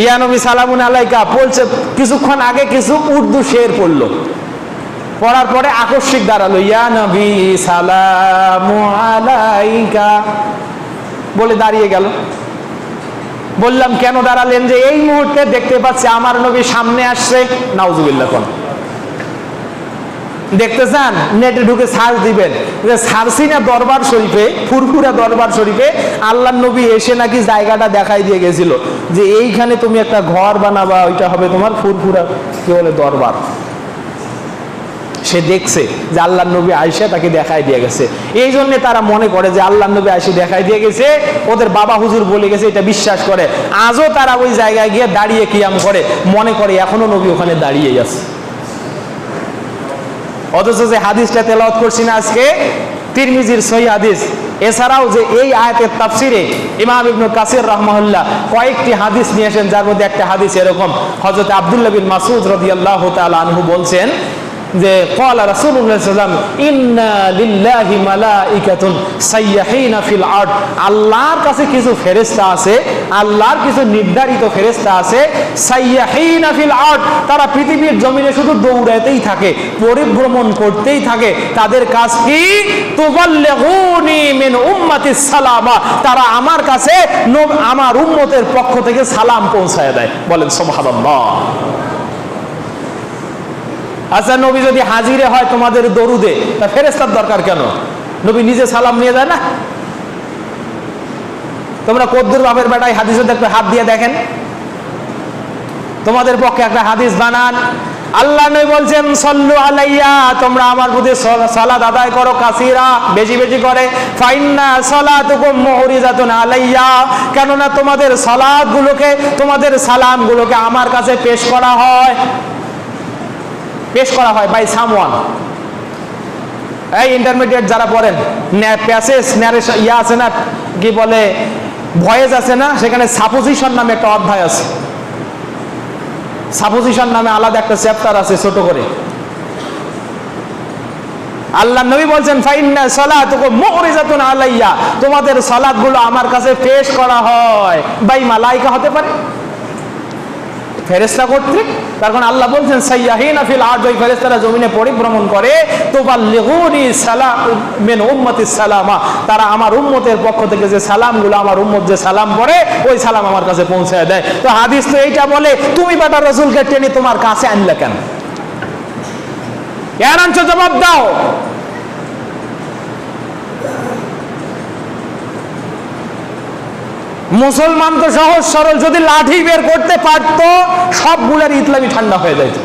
ইয়া নবী সালামুন আলাইকা। বলছে কিছুক্ষণ আগে কিছু উর্দু শের পড়লো, পড়ার পরে আকস্মিক দাঁড়ালো ইয়া নবী সালামু আলাইকা বলে দাঁড়িয়ে গেল। বললাম কেন দাঁড়ালেন? যে এই মুহূর্তে দেখতে পাচ্ছি আমার নবী সামনে আসছে। নাউজুবিল্লাহ। কোন দেখতে চান? নেটে ঢুকে সার্চ দিবেন, সার্সিনা দরবার শরীফে, ফুরফুরা দরবার শরীফে আল্লাহ নবী এসে নাকি জায়গাটা দেখাই দিয়ে গেছিল যে এইখানে তুমি একটা ঘর বানাবা, ওইটা হবে তোমার ফুরফুরা কি বলে দরবার। সে দেখছে যে আল্লাহ নবী আয়েশা তাকে দেখাই দিয়ে গেছে, এই জন্য তারা মনে করে যে আল্লাহ নবী আয়েশা দেখাই দিয়ে গেছে, ওদের বাবা হুজুর বলে গেছে, এটা বিশ্বাস করে। আজও তারা ওই জায়গায় গিয়ে দাঁড়িয়ে কিয়াম করে, মনে করে এখনো নবী ওখানে দাঁড়িয়েই আছে। অথচ যে হাদিসটা তেলাওয়াত করছি না আজকে, তিরমিজির সহিহ হাদিস, এছাড়াও যে এই আয়াতের তাফসিরে ইমাম ইবনে কাসির রাহমাহুল্লাহ কয়েকটি হাদিস নিয়ে আসেন, যার মধ্যে একটা হাদিস এরকম, হযরত আব্দুল্লাহ বিন মাসউদ রাদিয়াল্লাহু তাআলা আনহু বলছেন যে ক্বালা রাসূলুল্লাহ সাল্লাল্লাহু আলাইহি ওয়াসাল্লাম ইন্না লিল্লাহি মালাইকাতুন সাইয়্যাহিনা ফিল আরদ, আল্লাহর কাছে কিছু ফেরেশতা আছে, আল্লাহর কিছু নির্ধারিত ফেরেশতা আছে, সাইয়্যাহিনা ফিল আরদ, তারা পৃথিবীর জমিনে শুধু দৌড়াতেই থাকে, পরিভ্রমণ করতেই থাকে। তাদের কাজ কি? তুবাল্লিগুনি মিন উম্মাতিস সালামা, তারা আমার কাছে আমার উম্মতের পক্ষ থেকে সালাম পৌঁছায় দেয়। বলেন সুবহানাল্লাহ। আচ্ছা, নবী যদি হাজিরে হয় তোমাদের দরুদে, তা ফেরেশতার দরকার কেন? নবী নিজে সালাম নিয়ে যায় না? তোমরা কদ্দুর বাপের বেটায় হাদিসে দেখবে, হাত দিয়ে দেখেন, তোমাদের পক্ষে একটা হাদিস বানান। আল্লাহ নবী বলছেন সল্লু আলাইয়া, তোমরা আমার প্রতি সালাত আদায় করো, কাসীরা, বেশি বেশি করে। ফাইন্না সালাতুকুম মুহরিজাতুন আলাইয়া, কেননা তোমাদের সালাতগুলোকে, তোমাদের সালামগুলোকে আমার কাছে পেশ করা হয়, পেশ করা হয় বাই সামওয়ান। এই ইন্টারমিডিয়েট যারা পড়েন, প্যাসেজ ন্যারেশন ইয়া আছে না, কি বলে ভয়েস আছে না, সেখানে সাপোজিশন নামে একটা অধ্যায় আছে, সাপোজিশন নামে আলাদা একটা চ্যাপ্টার আছে ছোট করে। আল্লাহ নবী বলছেন ফাইন্না সালাতুকুম মুহরিজাতুন আলাইয়া, তোমাদের সালাতগুলো আমার কাছে পেশ করা হয় বাই মালাইকা, হতে পারে ফেরেশতা কর্তৃক। তার কারণ আল্লাহ বলছেন সাইয়্যাহিনা ফিল আরদ, ওই ফেরেশতারা জমিনে পরিভ্রমণ করে, তুবাল্লিগুনি সালাম মিন উম্মাতিস সালামা, তারা আমার উম্মতের পক্ষ থেকে যে সালামগুলো, আমার উম্মত যে সালাম পড়ে, ওই সালাম আমার কাছে পৌঁছায় দেয়। তো হাদিস তো এইটা বলে, তুমি বেটা রাসূলকে টেনে তোমার কাছে আনলে কেন? কেন আনছো? জবাব দাও। মুসলমান তো সহজ সরল, যদি লাঠি বের করতে পারতো সবগুলোর ইসলামী ঠান্ডা হয়ে যেত।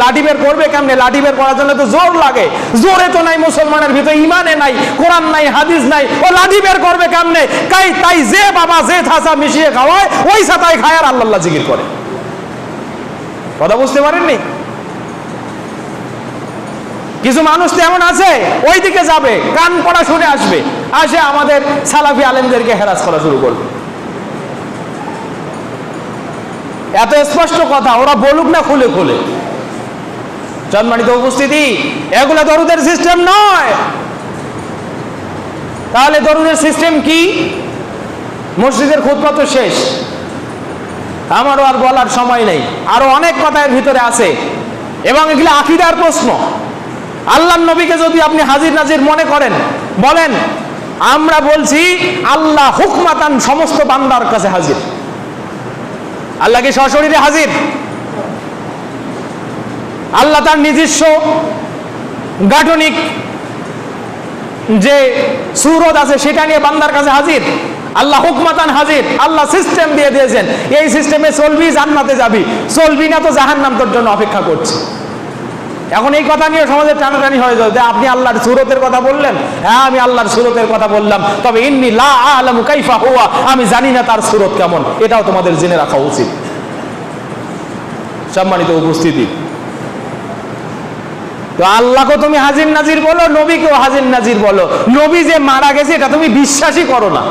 লাঠি বের করবে কেমনে? লাঠি বের করার জন্য তো জোর লাগে, জোরে তো নাই মুসলমানের ভিতরে, ইমানে নাই, কোরআন নাই, হাদিস নাই, ও লাঠি বের করবে কেমনে? তাই যে বাবা যে থাসা মিশিয়ে খাওয়ায়, ওই সাতায় খায় আর আল্লাহ জিকির করে। কথা বুঝতে পারেননি? কিছু মানুষ তো এমন আছে, ওই দিকে যাবে, কান পড়া শুনে আসবে, আসে আমাদের সালাফি আলেমদেরকে হেরাস করা শুরু করবে। এত স্পষ্ট কথা, ওরা বলুক না খুলে খুলে। সম্মানিত উপস্থিতি, এগুলা দরুদের সিস্টেম নয়। তাহলে দরুদের সিস্টেম কি? মসজিদের খুতবা তো শেষ, আমারও আর বলার সময় নেই, আরো অনেক কথা এর ভিতরে আছে, এবং এগুলো আকীদার প্রশ্ন। আল্লাহর নবীকে যদি আপনি হাজির নাজির মনে করেন, বলেন আমরা বলছি আল্লাহ হুকমাতান সমস্ত বান্দার কাছে হাজির। আল্লাহ কি সশরীরে হাজির? আল্লাহ তার নিজস্ব গাঠনিক যে সুরত আছে সেটা নিয়ে বান্দার কাছে হাজির। আল্লাহ হুকমাতান হাজির, আল্লাহ সিস্টেম দিয়ে দিয়েছেন, এই সিস্টেমে চলবি, জান্নাতে যাবি, চলবি না তো জাহান্নাম তোর জন্য অপেক্ষা করছে। এখন এই কথা নিয়ে সমাজে টানাটানি হয়ে যায়, আপনি আল্লাহর সুরতের কথা বললেন, হ্যাঁ আমি আল্লাহর সুরতের কথা বললাম, তবে ইন্নী লা আ'লামু কাইফা হুয়া, আমি জানি না তার সুরত কেমন, এটাও তোমাদের জেনে রাখা উচিত। সম্মানিত উপস্থিতি, তো আল্লাহকে তুমি হাজির নাজির বলো, নবীকেও হাজির নাজির বলো, নবী যে মারা গেছে এটা তুমি বিশ্বাসই করো না।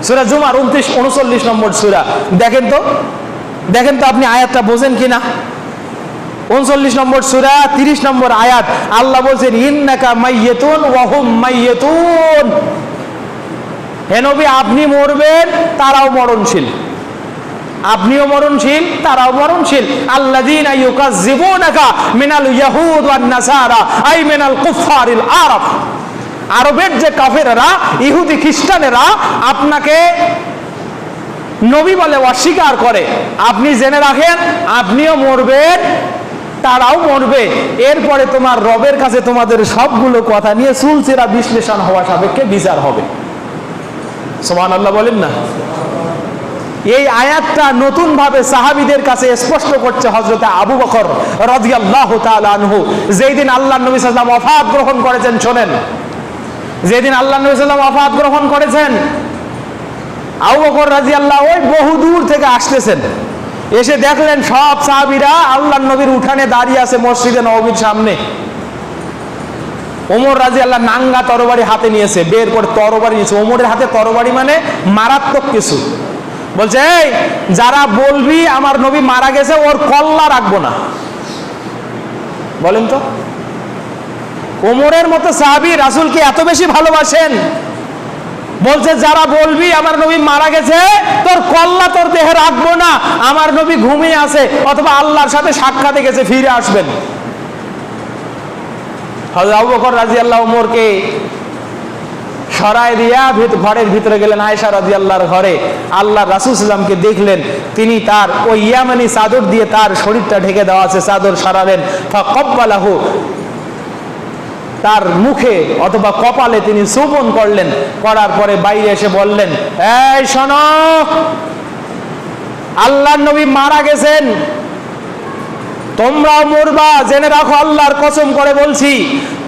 সূরা জুমার 29-39 নম্বর সূরা, দেখেন তো আপনি আয়াতটা বোঝেন কিনা। 39 নম্বর সূরা 30 নম্বর আয়াত, আল্লাহ বলছেন ইন্নাকা মাইয়াতুন ওয়া হুম মাইয়াতুন, হে নবী আপনি মরবেন তারাও মরণশীল, আপনিও মরণশীল তারাও মরণশীল। আল্লাযীনা ইউকাযযিবুনাকা মিনাল ইয়াহুদ ওয়ান নাসারা আই মিনাল কুফফারিল আরব, আরবের যে কাফেররা, ইহুদি খ্রিস্টানেরা আপনাকে নবী বলে অস্বীকার করে, আপনি জেনে রাখেন আপনিও মরবেন তারাও মরবে। এরপরে তোমার রবের কাছে তোমাদের সবগুলো কথা নিয়ে চুলচেরা বিশ্লেষণ হওয়া সাপেক্ষে বিচার হবে। সুবহানাল্লাহ বলেন না। এই আয়াতটা নতুন ভাবে সাহাবীদের কাছে স্পষ্ট করছে হযরত আবু বকর রাদিয়াল্লাহু তাআলা আনহু, যেই দিন আল্লাহর নবী সাল্লাল্লাহু আলাইহি ওয়াসাল্লাম ওয়াফাত গ্রহণ করেছেন। শোনেন, যেদিন আল্লাহর নবী সাল্লাল্লাহু আলাইহি ওয়াসাল্লাম ওয়াফাত গ্রহণ করেছেন, আবু বকর রাদিয়াল্লাহু ওই বহু দূর থেকে আসতেছেন, এসে দেখলেন সব সাহাবীরা আল্লাহর নবীর উঠানে দাঁড়িয়ে আছে মসজিদে নববীর সামনে। ওমর রাদিয়াল্লাহু নাঙ্গা তরবারি হাতে নিয়েছে, বের করে তরবারি নিয়েছে। ওমরের হাতে তরবারি মানে মারাত্মক কিছু। বলছে এই যারা বলবি আমার নবী মারা গেছে ওর কল্লা রাখবো না। বলেন তো, ওমরের মতো সাহাবী রাসূলকে এত বেশি ভালোবাসেন, বলছে যারা বলবি আমার নবী মারা গেছে তোর কল্লা তোর দেহে রাখবো না, আমার নবী ঘুমিয়ে আছে অথবা আল্লাহর সাথে সাক্ষাতে গেছে, ফিরে আসবেন। হযরত আবু বকর রাদিয়াল্লাহু ওমরকে সরায় দিয়া ঘরের ভিতরে গেলেন, আয়েশা রাদিয়াল্লাহর ঘরে। আল্লাহর রাসূল সাল্লাল্লাহু আলাইহি ওয়াসাল্লামকে দেখলেন, তিনি তার ওই ইয়ামানি চাদর দিয়ে তার শরীরটা ঢেকে দেওয়া আছে, চাদর সরালেন। ফাকাব্বালাহু, তার মুখে অথবা কপালে তিনি চুম্বন করলেন। করার পরে বাইরে এসে বললেন, এই শোনো, আল্লাহর নবী মারা গেছেন, তোমরাও মরবা, জেনে রাখো আল্লাহর কসম করে বলছি,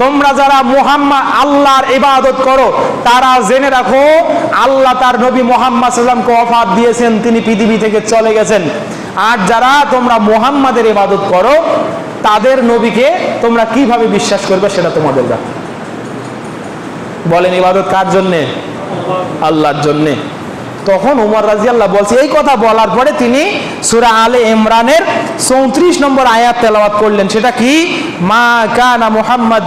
তোমরা যারা মুহাম্মদ আল্লাহর ইবাদত করো তারা জেনে রাখো আল্লাহ তার নবী মুহাম্মদ সাল্লাল্লাহু আলাইহি ওয়াসাল্লামকে ওয়াফাত দিয়েছেন, তিনি পৃথিবী থেকে চলে গেছেন। আর যারা তোমরা মুহাম্মাদের ইবাদত করো তাদের নবীকে তোমরা কিভাবে বিশ্বাস করবে সেটা তোমাদের ব্যাপার। বলেন ইবাদত কার জন্যে? আল্লাহর জন্যে। তখন ওমর রাদিয়াল্লাহু বলছে, এই কথা বলার পরে তিনি সূরা আলে ইমরানের 34 নম্বর আয়াত তেলাওয়াত করলেন। সেটা কি? মা কানা মুহাম্মদ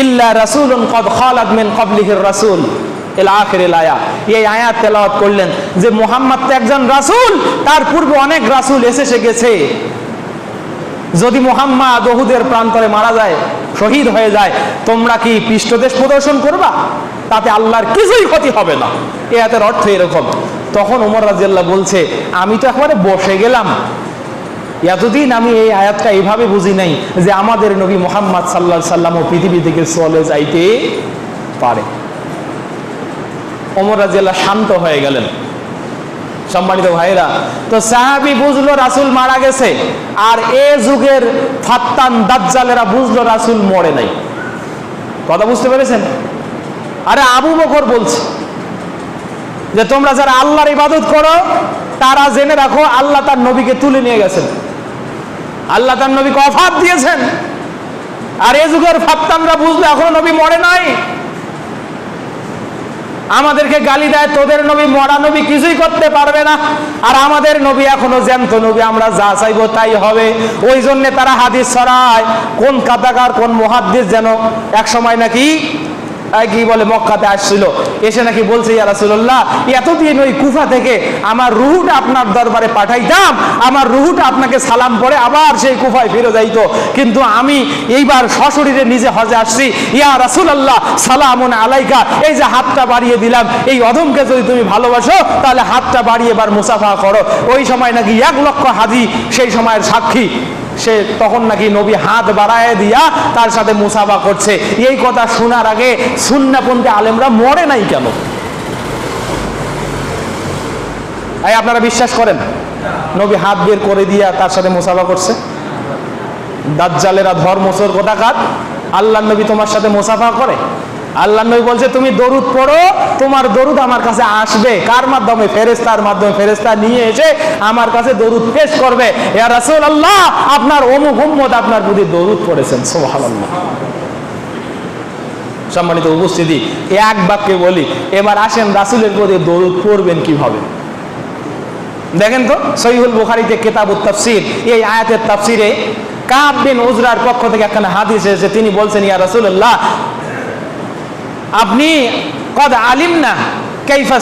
ইল্লা রাসূলুন ক্বাদ খালাত মিন ক্বাবলিহির রাসূল ইলা আখিরিল আয়াত। এই আয়াত তেলাওয়াত করলেন যে মুহাম্মদ তো একজন রাসূল, তার পূর্বে অনেক রাসূল এসে গেছে। যদি মুহাম্মদ উহুদের প্রান্তরে মারা যায়, শহীদ হয়ে যায়, তোমরা কি পৃষ্ঠদেশ প্রদর্শন করবা? তাতে আল্লাহর কিছুই ক্ষতি হবে না। এই আয়াতের অর্থ এরকম। তখন ওমর রাদিয়াল্লাহু বলছে, আমি তো একেবারে বসে গেলাম, এতদিন আমি এই আয়াতটা এইভাবে বুঝি নাই যে আমাদের নবী মুহাম্মদ সাল্লাল্লাহু আলাইহি ওয়াসাল্লাম পৃথিবী থেকে চলে যাইতে পারে। ওমর রাদিয়াল্লাহু শান্ত হয়ে গেলেন। সম্মানিত ভাইরা, তো সাহাবী বুঝলো রাসূল মারা গেছে, আর এ যুগের ফাত্তান দাজ্জালেরা বুঝলো রাসূল মরে নাই। কথা বুঝতে পেরেছেন? আরে আবু বকর বলছে যে তোমরা যারা আল্লাহর ইবাদত করো তারা জেনে রাখো আল্লাহ তার নবীকে তুলে নিয়ে গেছেন, আল্লাহ তার নবীকে ওয়াফাত দিয়েছেন। আর এ যুগের ফাত্তানরা বুঝলো এখনো নবী মরে নাই, আমাদেরকে গালি দেয়, তোদের নবী মরা নবী কিছুই করতে পারবে না, আর আমাদের নবী এখনো জ্যান্ত নবী, আমরা যা চাইবো তাই হবে। ওই জন্য তারা হাদিস ছড়ায়। কোন কাদাকার কোন মুহাদ্দিস যেন এক সময় নাকি কি বলে মক্কাতে আসছিল, এসে নাকি বলছে, ইয়া রাসূলুল্লাহ, এতদিন ওই কুফা থেকে আমার রুহুটা আপনার দরবারে পাঠাইতাম, আমার রুহুটা আপনাকে সালাম পড়ে আবার সেই কুফায় ফিরে যাইতো, কিন্তু আমি এইবার সশরীরে নিজে হজে আসছি, ইয়া রাসূলুল্লাহ সালামুন আলাইকা, এই যে হাতটা বাড়িয়ে দিলাম, এই অধমকে যদি তুমি ভালোবাসো তাহলে হাতটা বাড়িয়ে এবার মুসাফা করো। ওই সময় নাকি 1 লক্ষ হাজি সেই সময়ের সাক্ষী, সে তখন নাকি নবী হাত বাড়ায় দিয়া তার সাথে মুসাফা করছে। এই কথা শোনার আগে সুন্নাহপন্থী আলেমরা মরে নাই কেন? এই আপনারা বিশ্বাস করেন নবী হাত বের করে দিয়া তার সাথে মুসাফা করছে? দাজ্জালেরা ধর্মচোর কোথাকার, আল্লাহর নবী তোমার সাথে মুসাফা করে? আল্লাহ নবী বলছে তুমি দরুদ পড়ো, তোমার দরুদ আমার কাছে আসবে। কার মাধ্যমে? ফেরেশতার মাধ্যমে। ফেরেশতা নিয়ে এসে আমার কাছে দরুদ পেশ করবে, ইয়া রাসূলুল্লাহ আপনার অমুক উম্মত আপনার প্রতি দরুদ পড়েছেন। সুবহানাল্লাহ। সম্মানিত উপস্থিতি, এক বাক্যে বলি, এবার আসেন রাসূলের প্রতি দরুদ পড়বেন কিভাবে। দেখেন তো সহিহুল বুখারীতে কিতাবুত তাফসীর, এই আয়াতের তাফসীরে কাব বিন উজরার পক্ষ থেকে একটা হাদিস এসেছে। তিনি বলছেন, ইয়া রাসূলুল্লাহ আপনি কদ আলিমনা কাইফা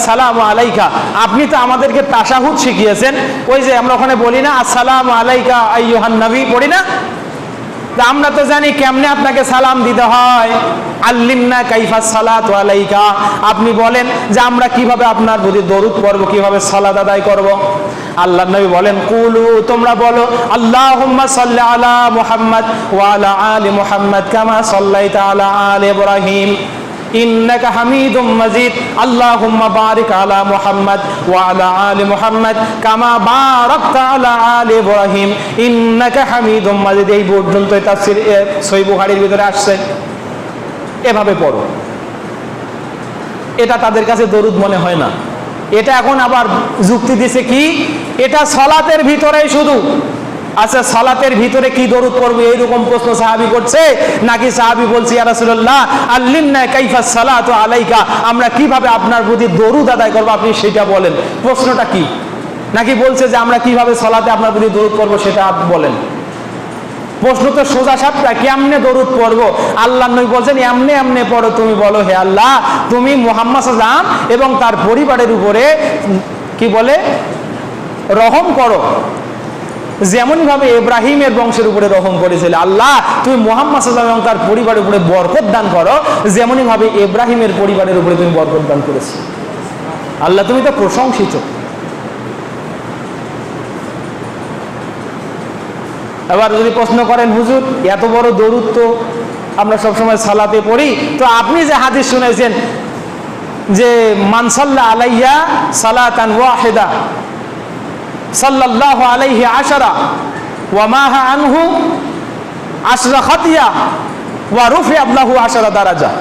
সালামু আলাইকা, আপনি তো আমাদেরকে তাশাহুদ শিখিয়েছেন। ওই যে আমরা ওখানে বলি না আসসালামু আলাইকা আইয়ুহান নবী, পড়ি না? আমরা তো জানি কেমনে আপনাকে সালাম দিতে হয়। আল্লিমনা কাইফা সালাতু আলাইকা, আপনি বলেন যে আমরা কিভাবে আপনার প্রতি দরুদ পড়ব, কিভাবে সালাত আদায় করব। আল্লাহর নবী বলেন কুলু, তোমরা বলো আল্লাহুম্মা সাল্লি আলা মুহাম্মদ ওয়া আলা আলি মুহাম্মদ কামা সাল্লাইতা আলা আলি ইব্রাহিম ইন্নাকা হামিদুম মাজিদ আল্লাহুম্মা বারিক আলা মুহাম্মদ ওয়া আলা আলি মুহাম্মদ কামা বারাকতা আলা আলি ইব্রাহিম ইন্নাকা হামিদুম মাজিদ। এই পর্যন্ত তাফসীর সহিহ বুখারীর ভিতরে আসছে। এভাবে পড়ো। এটা তাদের কাছে দরুদ মনে হয় না। এটা এখন আবার যুক্তি দিছে কি, এটা সালাতের ভিতরেই শুধু। আচ্ছা সালাতের ভিতরে কি দরুদ পড়বে, এইরকম প্রশ্ন সাহাবী করছে নাকি সাহাবী বলছে ইয়া রাসূলুল্লাহ আল্লিমনা কাইফা সালাতু আলাইকা, আমরা কিভাবে আপনার প্রতি দরুদ আদায় করব আপনি সেটা বলেন। প্রশ্নটা কি? নাকি বলছে যে আমরা কিভাবে সালাতে আপনার প্রতি দরুদ পড়ব সেটা বলেন। প্রশ্ন তো সোজা সাপটা, কেমনে দরুদ পড়বো? আল্লাহ নবী বলছেন এমনে এমনে পড়ো। তুমি বলো হে আল্লাহ তুমি মুহাম্মদ সাল্লাল্লাহু আলাইহি ওয়াসাল্লাম এবং তার পরিবারের উপরে কি বলে রহম করো, যেমন ভাবে ইব্রাহিমের বংশের উপরে রহম করেছিল। আল্লাহ তুমি মুহাম্মদ সাল্লাল্লাহু আলাইহি ওয়াসাল্লাম এবং তার পরিবারের উপরে বরকত দান করো, যেমনই ভাবে ইব্রাহিমের পরিবারের উপরে তুমি বরকত দান করেছো। আল্লাহ তুমি তো প্রশংসিত। এবার যদি প্রশ্ন করেন হুজুর এত বড় দরুদ তো আমরা সবসময় সালাতে পড়ি, তো আপনি যে হাদিস শুনেছেন যে মান সাল্লা আলাইয়া সালাতান ওয়াহিদা সাল্লাল্লাহু আলাইহি আশারা ওয়া মাহা আনহু আশরা খাতিয়া ওয়া রুফিআ লাহু আশরা দারাজা।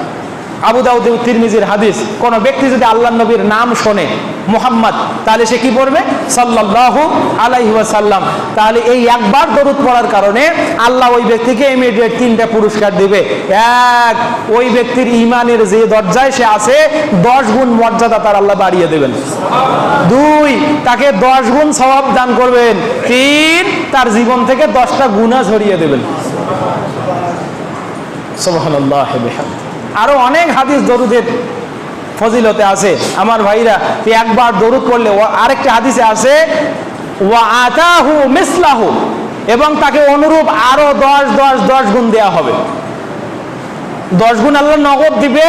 আবু দাউদ তিরমিজির হাদিস। কোন ব্যক্তি যদি আল্লাহর নবীর নাম শোনে মুহাম্মদ, তাহলে সে কি পড়বে? সাল্লাল্লাহু আলাইহি ওয়াসাল্লাম। তাহলে এই একবার দরুদ পড়ার কারণে আল্লাহ ওই ব্যক্তিকে ইমিডিয়েট 3টা পুরস্কার দিবে। এক, ওই ব্যক্তির ঈমানের যে দরজায় সে আছে 10 গুণ মর্যাদা তার আল্লাহ বাড়িয়ে দেবেন। 2, তাকে 10 গুণ সওয়াব দান করবেন। 3, তার জীবন থেকে 10টা গুনাহ ঝরিয়ে দেবেন। সুবহানাল্লাহ বিহামদিহি। আরো অনেক হাদিস দরুদের ফজিলতে আছে আমার ভাইরা। একবার দরুদ পড়লে আরেকটা হাদিসে আছে ওয়া আতাহু মিসলাহু, এবং তাকে অনুরূপ আরো 10 গুণ দেয়া হবে। 10 গুণ আল্লাহ নগদ দিবে,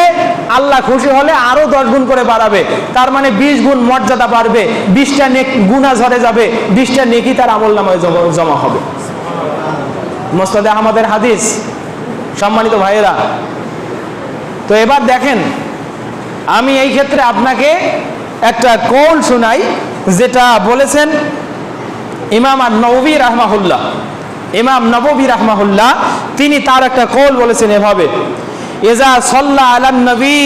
আল্লাহ খুশি হলে আরো 10 গুণ করে বাড়াবে। তার মানে 20 গুণ মর্যাদা বাড়বে, 20টা গুনাহ ঝরে যাবে, 20টা নেকি তার আমলনামায় জমা হবে। মুসনাদে আহমদের হাদিস। সম্মানিত ভাইয়েরা, তো এবার দেখেন আমি এই ক্ষেত্রে আপনাকে একটা কৌল শোনাই, যেটা বলেছেন ইমাম নববী রাহমাহুল্লাহ। ইমাম নববী রাহমাহুল্লাহ তিনি তার একটা কৌল বলেছেন এভাবে, ইজা সাল্লা আলান নবী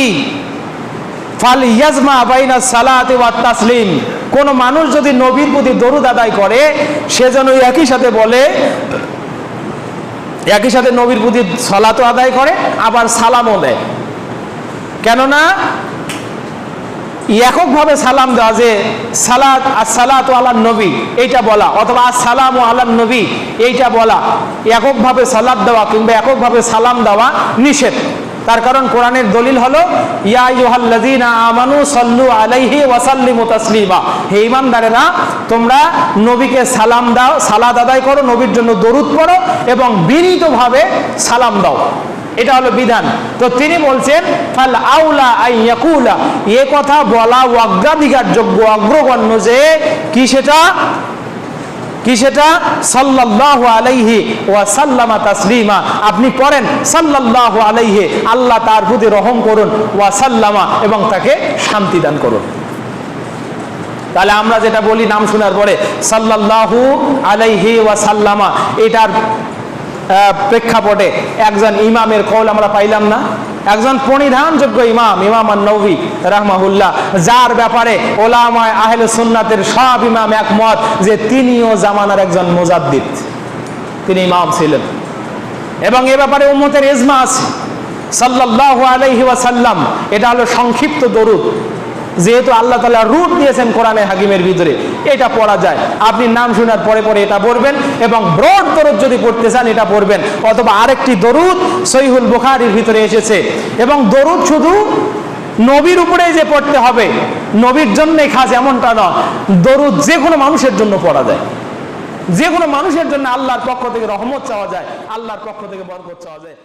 ফালইয়াজমা বাইনা সালাতি ওয়াত তাসলিম। কোন মানুষ যদি নবীর প্রতি দরুদ আদায় করে সে যেন একই সাথে বলে, একই সাথে নবীর প্রতি সালাতও আদায় করে আবার সালামও দেয়। কেননা এককভাবে সালাম দেওয়া, যে সালাত আসসালাতু আলান নবী এইটা বলা, অথবা আসসালামু আলান নবী এইটা বলা, এককভাবে সালাত দেওয়া কিংবা এককভাবে সালাম দেওয়া নিষেধ। তার কারণ কোরআনের দলিল হলো ইয়া আইয়ুহাল্লাযীনা আমানু সাল্লু আলাইহি ওয়া সাল্লিমু তাসলিমা। হে ঈমানদারেরা তোমরা নবীকে সালাম দাও, সালাত আদায় করো, নবীর জন্য দরুদ পড়ো এবং বিনীতভাবে সালাম দাও। এটা হলো বিধান। তো তিনি বলছেন ফাল আউলা আই ইয়াকুলা, এই কথা বলা অগ্রাধিকার যোগ্য, অগ্রগণ্য যে কি সেটা সাল্লাল্লাহু আলাইহি ওয়া সাল্লামা তাসলিমা। আপনি পড়েন সাল্লাল্লাহু আলাইহি, আল্লাহ তার প্রতি রহম করুন, ওয়া সাল্লামা এবং তাকে শান্তি দান করুন। তাহলে আমরা যেটা বলি নাম শোনার পরে সাল্লাল্লাহু আলাইহি ওয়া সাল্লামা, এটার প্রেক্ষাপটে একজন ইমামের কওল আমরা পাইলাম না? একজন পরিধানযোগ্য ইমাম, ইমাম আন-নবভী রাহমাহুল্লাহ, যার ব্যাপারে ওলামায়ে আহলে সুন্নাতের সব ইমাম একমত যে তিনিও জামানার একজন মুজাদ্দিদ, তিনি ইমাম ছিলেন। এবং এ ব্যাপারে উম্মতের ইজমা আছে সাল্লাল্লাহু আলাইহি ওয়াসাল্লাম। এটা হলো সংক্ষিপ্ত দরুদ, যেহেতু আল্লাহ তাআলা রুট দিয়েছেন কোরআনে হাকিমের ভিতরে, এটা পড়া যায়। আপনি নাম শোনার পরে পরে এটা পড়বেন, এবং ব্রড দরুদ যদি পড়তে চান এটা পড়বেন। অথবা আরেকটি দরুদ সহিহুল বুখারীর ভিতরে এসেছে, এবং দরুদ শুধু নবীর উপরে যে পড়তে হবে, নবীর জন্যই খাস এমনটা নয়, দরুদ যে কোনো মানুষের জন্য পড়া যায়। যে কোনো মানুষের জন্য আল্লাহর পক্ষ থেকে রহমত চাওয়া যায়, আল্লাহর পক্ষ থেকে বরকত চাওয়া যায়।